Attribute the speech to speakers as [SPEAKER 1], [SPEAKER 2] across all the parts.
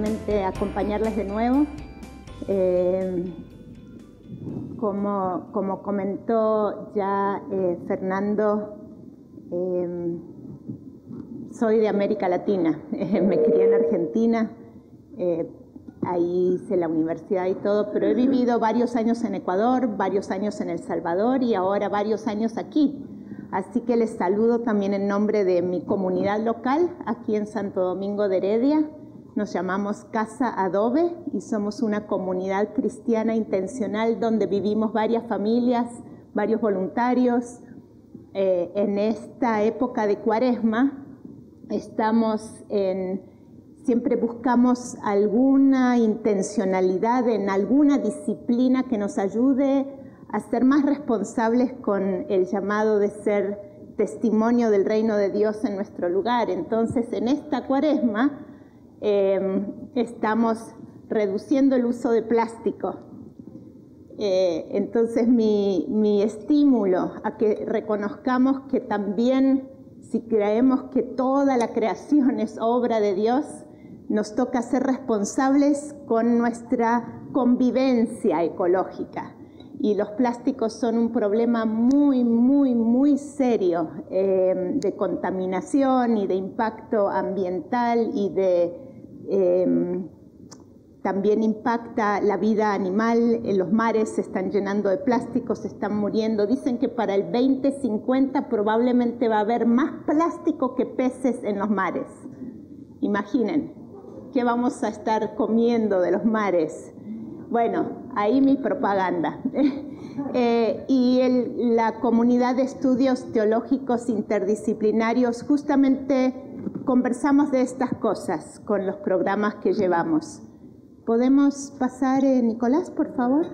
[SPEAKER 1] realmente acompañarles de nuevo. Como comentó ya Fernando, soy de América Latina. Me crié en Argentina, ahí hice la universidad y todo, pero he vivido varios años en Ecuador, varios años en El Salvador y ahora varios años aquí. Así que les saludo también en nombre de mi comunidad local, aquí en Santo Domingo de Heredia. Nos llamamos Casa Adobe y somos una comunidad cristiana intencional donde vivimos varias familias, varios voluntarios. En esta época de Cuaresma siempre buscamos alguna intencionalidad en alguna disciplina que nos ayude a ser más responsables con el llamado de ser testimonio del reino de Dios en nuestro lugar. Entonces, en esta Cuaresma estamos reduciendo el uso de plástico. Entonces, mi estímulo a que reconozcamos que también, si creemos que toda la creación es obra de Dios, nos toca ser responsables con nuestra convivencia ecológica. Y los plásticos son un problema muy, muy, muy serio de contaminación y de impacto ambiental y también impacta la vida animal. Los mares se están llenando de plásticos, se están muriendo. Dicen que para el 2050 probablemente va a haber más plástico que peces en los mares. Imaginen, ¿qué vamos a estar comiendo de los mares? Bueno, ahí mi propaganda. Y la comunidad de estudios teológicos interdisciplinarios justamente conversamos de estas cosas con los programas que llevamos. ¿Podemos pasar, Nicolás, por favor?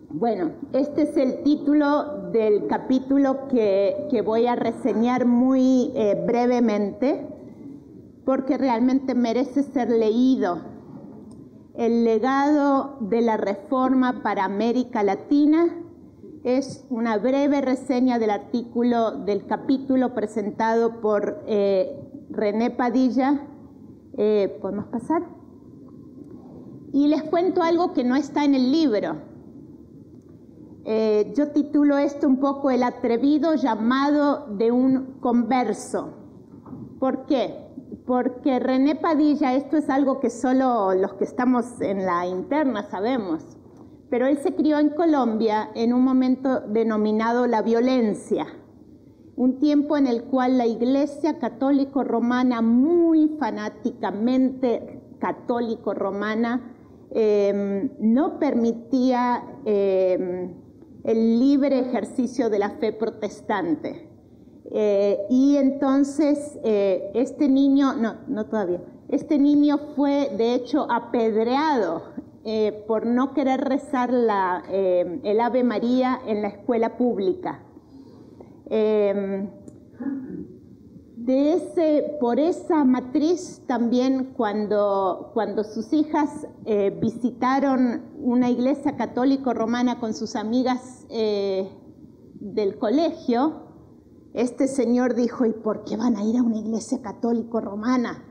[SPEAKER 1] Bueno, este es el título del capítulo que voy a reseñar muy brevemente, porque realmente merece ser leído. El legado de la Reforma para América Latina es una breve reseña del capítulo presentado por René Padilla. ¿Podemos pasar? Y les cuento algo que no está en el libro. Yo titulo esto un poco el atrevido llamado de un converso. ¿Por qué? Porque René Padilla, esto es algo que solo los que estamos en la interna sabemos, pero él se crió en Colombia en un momento denominado la violencia, un tiempo en el cual la Iglesia Católico Romana, muy fanáticamente católico romana, no permitía el libre ejercicio de la fe protestante. Y entonces este niño fue de hecho apedreado por no querer rezar el Ave María en la escuela pública. Por esa matriz también cuando sus hijas visitaron una iglesia católico romana con sus amigas del colegio, este señor dijo: ¿y por qué van a ir a una iglesia católico romana?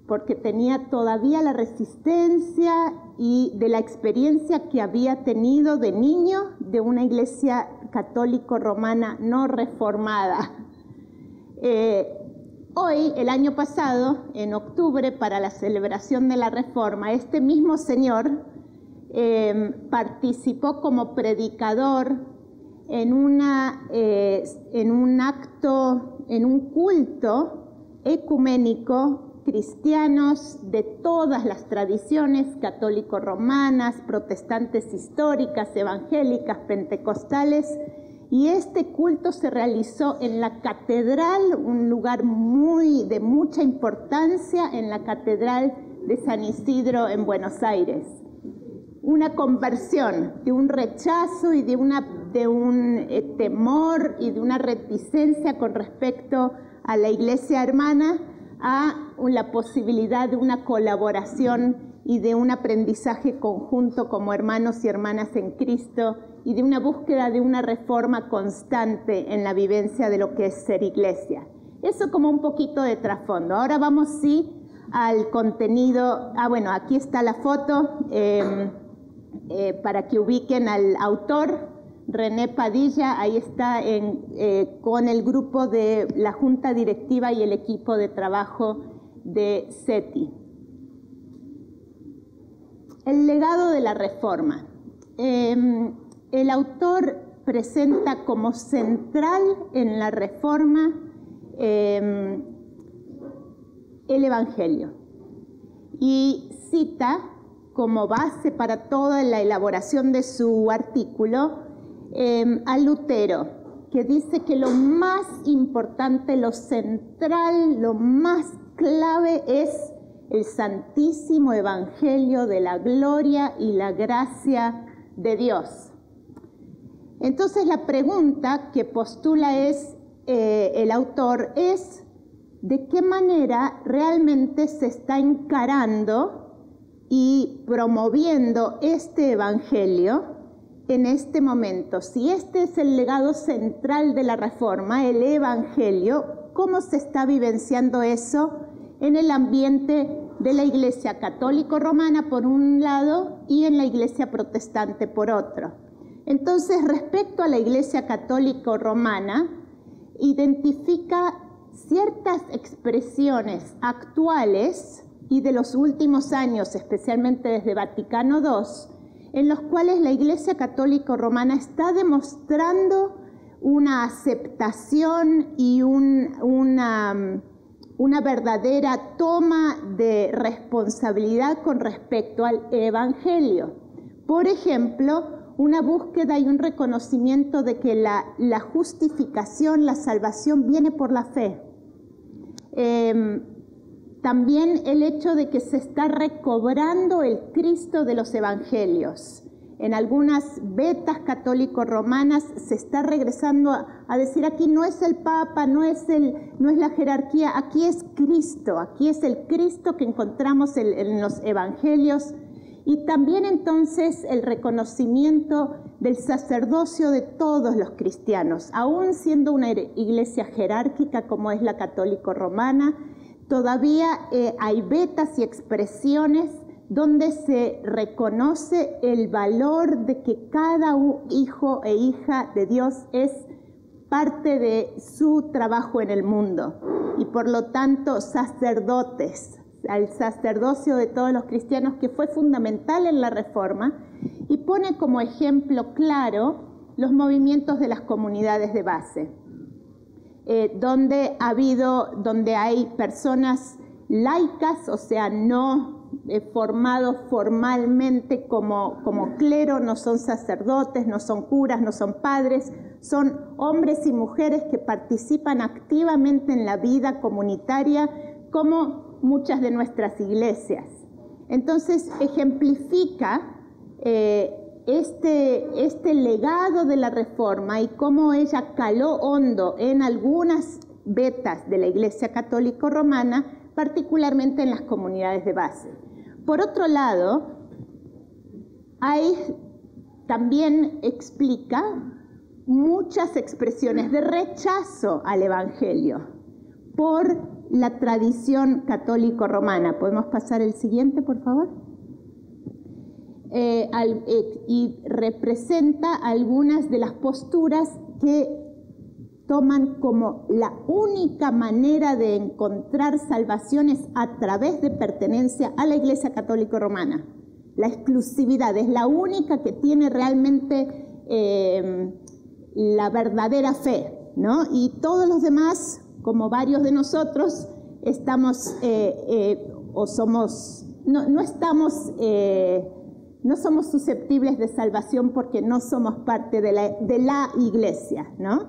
[SPEAKER 1] Porque tenía todavía la resistencia y de la experiencia que había tenido de niño de una iglesia católico romana no reformada. Hoy, el año pasado, en octubre, para la celebración de la Reforma, este mismo señor participó como predicador en un culto ecuménico, cristianos de todas las tradiciones, católico-romanas, protestantes históricas, evangélicas, pentecostales, y este culto se realizó en la catedral, un lugar de mucha importancia, en la catedral de San Isidro en Buenos Aires. Una conversión de un rechazo y de un temor y de una reticencia con respecto a la iglesia hermana a la posibilidad de una colaboración y de un aprendizaje conjunto como hermanos y hermanas en Cristo y de una búsqueda de una reforma constante en la vivencia de lo que es ser iglesia. Eso como un poquito de trasfondo. Ahora vamos sí al contenido. Bueno, aquí está la foto para que ubiquen al autor, René Padilla. Ahí está con el grupo de la Junta Directiva y el equipo de trabajo de SETI. El legado de la Reforma. El autor presenta como central en la Reforma el Evangelio y cita como base para toda la elaboración de su artículo a Lutero, que dice que lo más importante, lo central, lo más clave es el santísimo Evangelio de la gloria y la gracia de Dios. Entonces la pregunta que postula el autor es de qué manera realmente se está encarando y promoviendo este Evangelio en este momento. Si este es el legado central de la Reforma, el Evangelio, ¿cómo se está vivenciando eso en el ambiente de la Iglesia católico-romana por un lado y en la Iglesia protestante por otro? Entonces, respecto a la Iglesia católico-romana, identifica ciertas expresiones actuales y de los últimos años, especialmente desde Vaticano II, en los cuales la Iglesia católico-romana está demostrando una aceptación y una verdadera toma de responsabilidad con respecto al Evangelio. Por ejemplo, una búsqueda y un reconocimiento de que la justificación, la salvación viene por la fe. También el hecho de que se está recobrando el Cristo de los Evangelios. En algunas vetas católico-romanas se está regresando a decir aquí no es el Papa, no es la jerarquía, aquí es Cristo, aquí es el Cristo que encontramos en los Evangelios. Y también entonces el reconocimiento del sacerdocio de todos los cristianos, aún siendo una iglesia jerárquica como es la católico-romana, todavía hay vetas y expresiones donde se reconoce el valor de que cada hijo e hija de Dios es parte de su trabajo en el mundo y por lo tanto sacerdotes, al sacerdocio de todos los cristianos, que fue fundamental en la Reforma, y pone como ejemplo claro los movimientos de las comunidades de base, donde hay personas laicas, o sea, no formados formalmente como clero, no son sacerdotes, no son curas, no son padres, son hombres y mujeres que participan activamente en la vida comunitaria como muchas de nuestras iglesias. Entonces ejemplifica este legado de la Reforma y cómo ella caló hondo en algunas vetas de la Iglesia católico-romana, particularmente en las comunidades de base. Por otro lado, también explica muchas expresiones de rechazo al Evangelio por la tradición católico-romana. ¿Podemos pasar el siguiente, por favor? Y representa algunas de las posturas que toman como la única manera de encontrar salvaciones a través de pertenencia a la Iglesia católico-romana. La exclusividad es la única que tiene realmente la verdadera fe, ¿no? Y todos los demás, como varios de nosotros, estamos no somos susceptibles de salvación porque no somos parte de la iglesia, ¿no?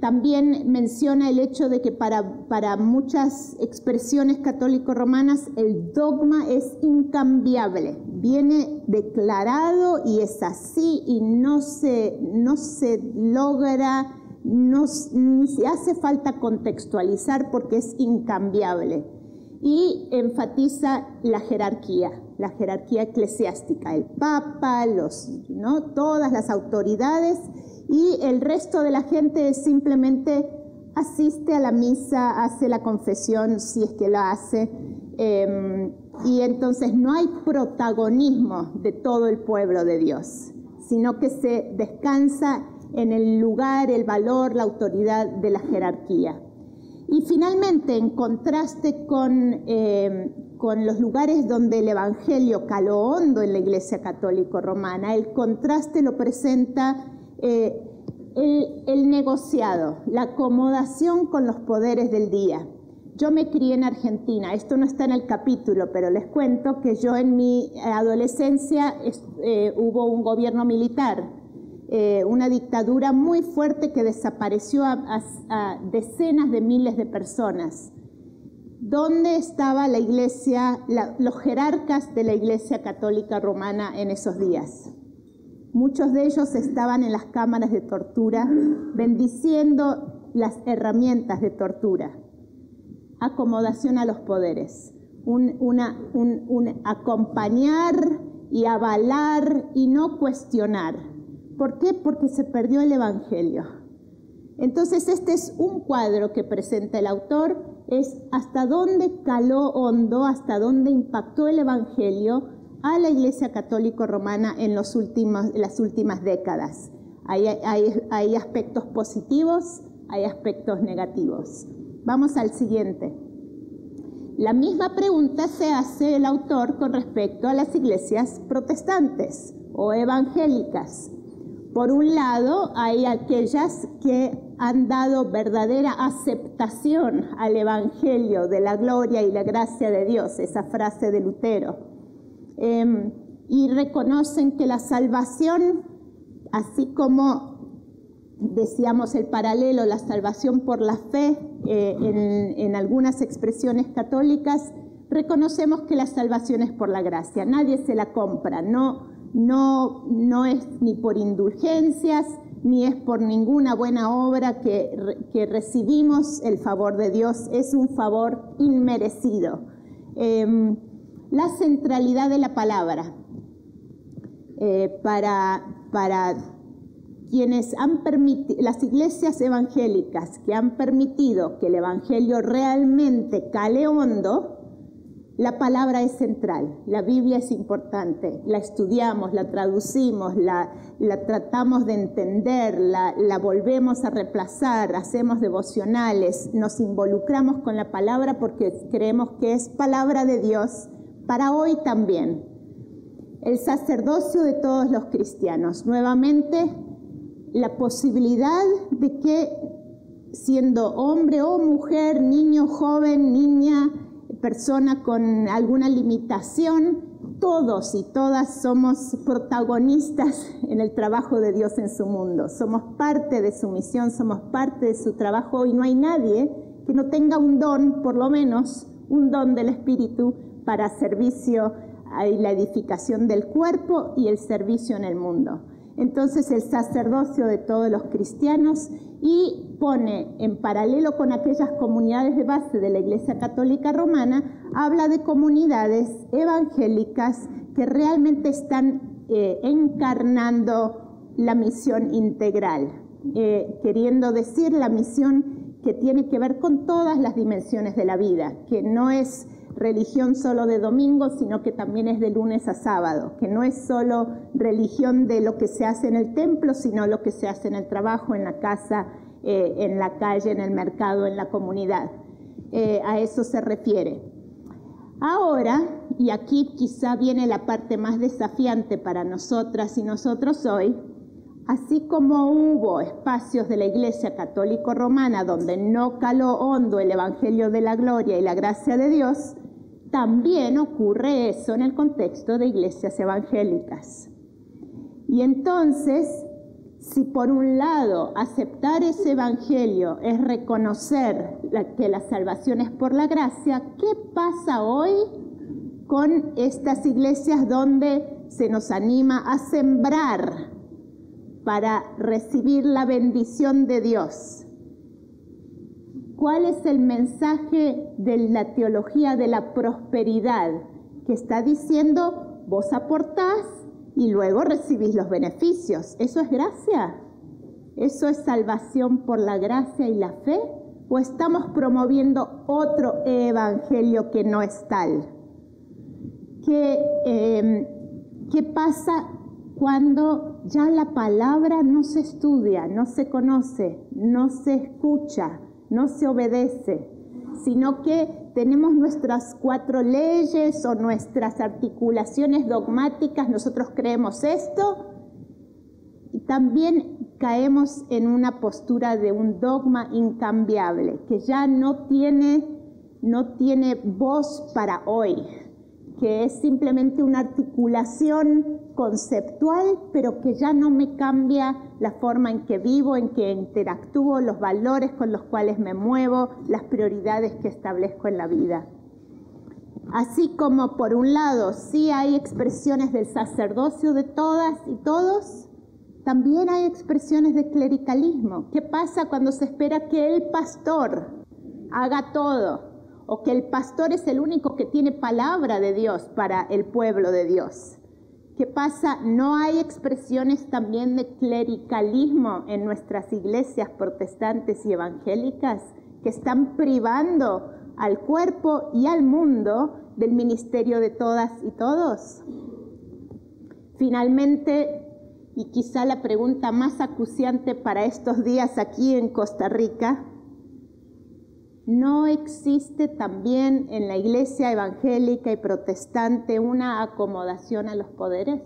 [SPEAKER 1] También menciona el hecho de que para muchas expresiones católico-romanas el dogma es incambiable, viene declarado y es así y no se logra, ni se hace falta contextualizar porque es incambiable. Y enfatiza la jerarquía eclesiástica, el Papa, todas las autoridades, y el resto de la gente es simplemente asiste a la misa, hace la confesión si es que la hace, y entonces no hay protagonismo de todo el pueblo de Dios, sino que se descansa en el lugar, el valor, la autoridad de la jerarquía. Y finalmente, en contraste con los lugares donde el Evangelio caló hondo en la Iglesia Católica Romana, el contraste lo presenta el negociado, la acomodación con los poderes del día. Yo me crié en Argentina, esto no está en el capítulo, pero les cuento que yo en mi adolescencia hubo un gobierno militar, una dictadura muy fuerte que desapareció a decenas de miles de personas. ¿Dónde estaba la iglesia, los jerarcas de la Iglesia Católica Romana en esos días? Muchos de ellos estaban en las cámaras de tortura, bendiciendo las herramientas de tortura. Acomodación a los poderes, un acompañar y avalar y no cuestionar. ¿Por qué? Porque se perdió el Evangelio. Entonces este es un cuadro que presenta el autor, es hasta dónde caló hondo, hasta dónde impactó el Evangelio a la Iglesia Católica Romana en las últimas décadas. Hay aspectos positivos, hay aspectos negativos. Vamos al siguiente. La misma pregunta se hace el autor con respecto a las iglesias protestantes o evangélicas. Por un lado, hay aquellas que han dado verdadera aceptación al Evangelio de la gloria y la gracia de Dios, esa frase de Lutero, y reconocen que la salvación, así como decíamos el paralelo, la salvación por la fe, en algunas expresiones católicas, reconocemos que la salvación es por la gracia, nadie se la compra, no es ni por indulgencias, ni es por ninguna buena obra que recibimos el favor de Dios, es un favor inmerecido. La centralidad de la palabra para quienes han permitido, las iglesias evangélicas que han permitido que el Evangelio realmente cale hondo, la palabra es central, la Biblia es importante, la estudiamos, la traducimos, la tratamos de entender, la volvemos a reemplazar, hacemos devocionales, nos involucramos con la palabra porque creemos que es palabra de Dios para hoy también. El sacerdocio de todos los cristianos, nuevamente la posibilidad de que siendo hombre o mujer, niño, joven, niña, persona con alguna limitación, todos y todas somos protagonistas en el trabajo de Dios en su mundo. Somos parte de su misión, somos parte de su trabajo y no hay nadie que no tenga un don, por lo menos un don del Espíritu para servicio y la edificación del cuerpo y el servicio en el mundo. Entonces el sacerdocio de todos los cristianos y pone en paralelo con aquellas comunidades de base de la Iglesia Católica Romana, habla de comunidades evangélicas que realmente están encarnando la misión integral, queriendo decir la misión que tiene que ver con todas las dimensiones de la vida, que no es religión solo de domingo, sino que también es de lunes a sábado, que no es solo religión de lo que se hace en el templo, sino lo que se hace en el trabajo, en la casa, en la calle, en el mercado, en la comunidad. A eso se refiere. Ahora, y aquí quizá viene la parte más desafiante para nosotras y nosotros hoy, así como hubo espacios de la Iglesia Católica Romana donde no caló hondo el Evangelio de la gloria y la gracia de Dios, también ocurre eso en el contexto de iglesias evangélicas. Y entonces, si por un lado aceptar ese Evangelio es reconocer que la salvación es por la gracia, ¿qué pasa hoy con estas iglesias donde se nos anima a sembrar para recibir la bendición de Dios? ¿Cuál es el mensaje de la teología de la prosperidad? Que está diciendo, vos aportás y luego recibís los beneficios. ¿Eso es gracia? ¿Eso es salvación por la gracia y la fe? ¿O estamos promoviendo otro evangelio que no es tal? ¿Qué pasa cuando ya la palabra no se estudia, no se conoce, no se escucha, no se obedece, sino que tenemos nuestras 4 leyes o nuestras articulaciones dogmáticas, nosotros creemos esto, y también caemos en una postura de un dogma incambiable, que ya no tiene voz para hoy, que es simplemente una articulación conceptual, pero que ya no me cambia la forma en que vivo, en que interactúo, los valores con los cuales me muevo, las prioridades que establezco en la vida. Así como por un lado sí hay expresiones del sacerdocio de todas y todos, también hay expresiones de clericalismo. ¿Qué pasa cuando se espera que el pastor haga todo? O que el pastor es el único que tiene palabra de Dios para el pueblo de Dios. ¿Qué pasa? ¿No hay expresiones también de clericalismo en nuestras iglesias protestantes y evangélicas que están privando al cuerpo y al mundo del ministerio de todas y todos? Finalmente, y quizá la pregunta más acuciante para estos días aquí en Costa Rica, ¿no existe también en la iglesia evangélica y protestante una acomodación a los poderes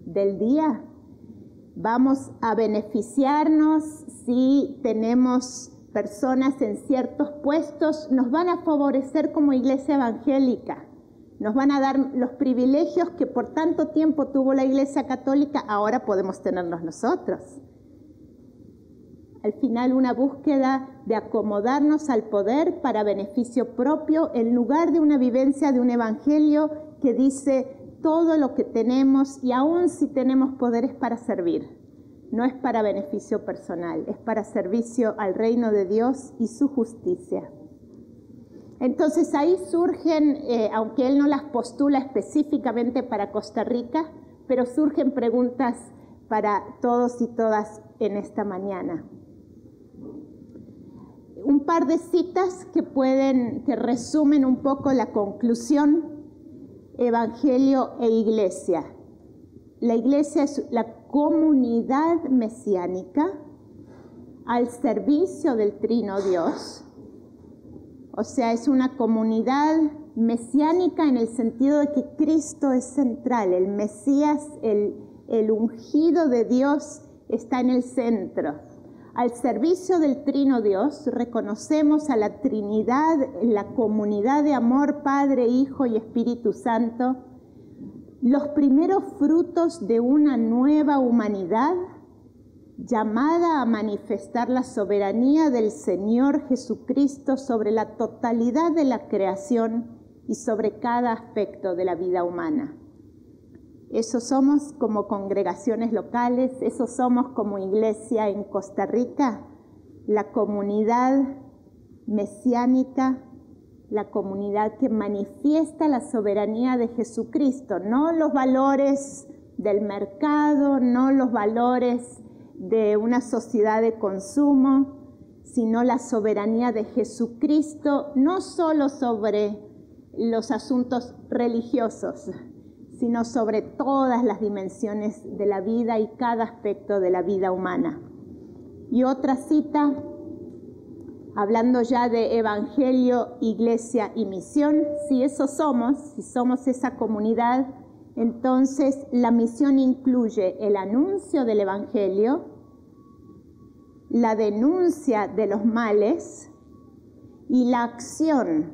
[SPEAKER 1] del día? ¿Vamos a beneficiarnos si tenemos personas en ciertos puestos? ¿Nos van a favorecer como iglesia evangélica? ¿Nos van a dar los privilegios que por tanto tiempo tuvo la iglesia católica? Ahora podemos tenerlos nosotros. Al final, una búsqueda de acomodarnos al poder para beneficio propio en lugar de una vivencia de un evangelio que dice todo lo que tenemos y aún si tenemos poder es para servir. No es para beneficio personal, es para servicio al reino de Dios y su justicia. Entonces ahí surgen, aunque él no las postula específicamente para Costa Rica, pero surgen preguntas para todos y todas en esta mañana. Un par de citas que resumen un poco la conclusión, evangelio e iglesia. La iglesia es la comunidad mesiánica al servicio del Trino Dios. O sea, es una comunidad mesiánica en el sentido de que Cristo es central, el Mesías, el ungido de Dios está en el centro. Al servicio del Trino Dios reconocemos a la Trinidad, la comunidad de amor, Padre, Hijo y Espíritu Santo, los primeros frutos de una nueva humanidad llamada a manifestar la soberanía del Señor Jesucristo sobre la totalidad de la creación y sobre cada aspecto de la vida humana. Eso somos como congregaciones locales, eso somos como iglesia en Costa Rica, la comunidad mesiánica, la comunidad que manifiesta la soberanía de Jesucristo, no los valores del mercado, no los valores de una sociedad de consumo, sino la soberanía de Jesucristo, no solo sobre los asuntos religiosos, sino sobre todas las dimensiones de la vida y cada aspecto de la vida humana. Y otra cita, hablando ya de evangelio, iglesia y misión, si eso somos, si somos esa comunidad, entonces la misión incluye el anuncio del evangelio, la denuncia de los males y la acción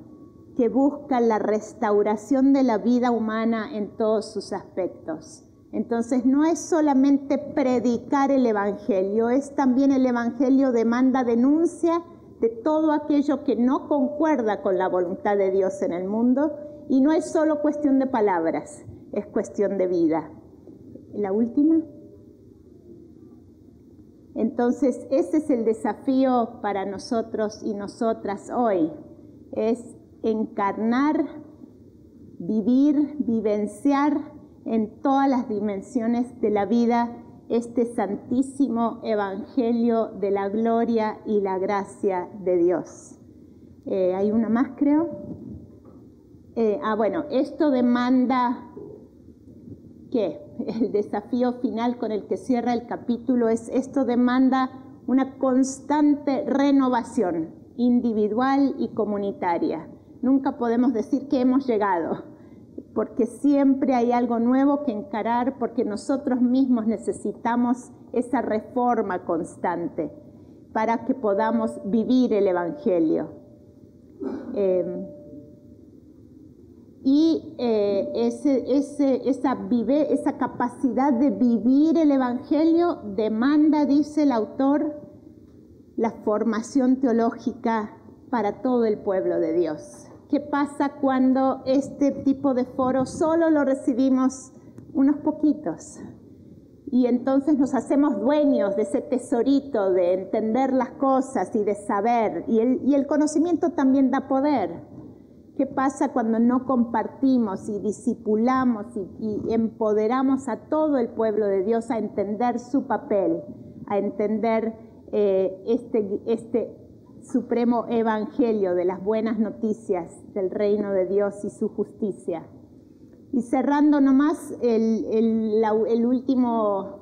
[SPEAKER 1] que busca la restauración de la vida humana en todos sus aspectos. Entonces no es solamente predicar el evangelio, es también el evangelio demanda denuncia de todo aquello que no concuerda con la voluntad de Dios en el mundo, y no es solo cuestión de palabras, es cuestión de vida. La última. Entonces ese es el desafío para nosotros y nosotras hoy, es encarnar, vivir, vivenciar en todas las dimensiones de la vida este santísimo evangelio de la gloria y la gracia de Dios. Hay una más, creo. Bueno, esto demanda que el desafío final con el que cierra el capítulo es: esto demanda una constante renovación individual y comunitaria. Nunca podemos decir que hemos llegado, porque siempre hay algo nuevo que encarar, porque nosotros mismos necesitamos esa reforma constante para que podamos vivir el evangelio. Esa capacidad de vivir el evangelio demanda, dice el autor, la formación teológica para todo el pueblo de Dios. ¿Qué pasa cuando este tipo de foro solo lo recibimos unos poquitos? Y entonces nos hacemos dueños de ese tesorito de entender las cosas y de saber. Y el conocimiento también da poder. ¿Qué pasa cuando no compartimos y discipulamos y empoderamos a todo el pueblo de Dios a entender su papel, a entender este supremo evangelio de las buenas noticias del reino de Dios y su justicia? Y cerrando nomás el último,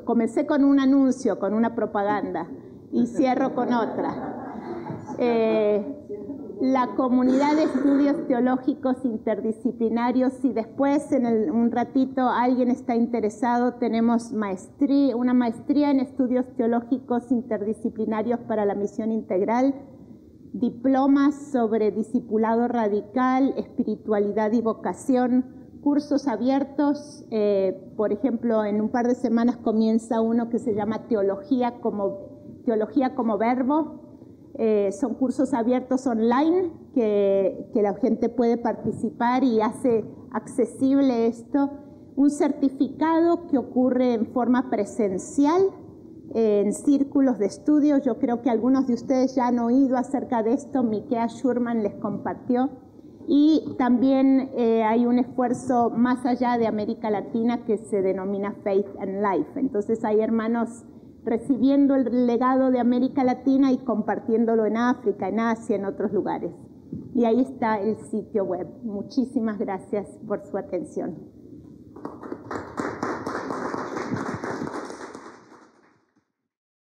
[SPEAKER 1] comencé con un anuncio, con una propaganda, y cierro con otra. La comunidad de estudios teológicos interdisciplinarios, si después en un ratito alguien está interesado, tenemos una maestría en estudios teológicos interdisciplinarios para la misión integral, diplomas sobre discipulado radical, espiritualidad y vocación, cursos abiertos. Por ejemplo, en un par de semanas comienza uno que se llama Teología como Verbo. Son cursos abiertos online que la gente puede participar y hace accesible esto. Un certificado que ocurre en forma presencial en círculos de estudio. Yo creo que algunos de ustedes ya han oído acerca de esto. Miquea Schurman les compartió. Y también hay un esfuerzo más allá de América Latina que se denomina Faith and Life. Entonces hay hermanos recibiendo el legado de América Latina y compartiéndolo en África, en Asia, en otros lugares. Y ahí está el sitio web. Muchísimas gracias por su atención.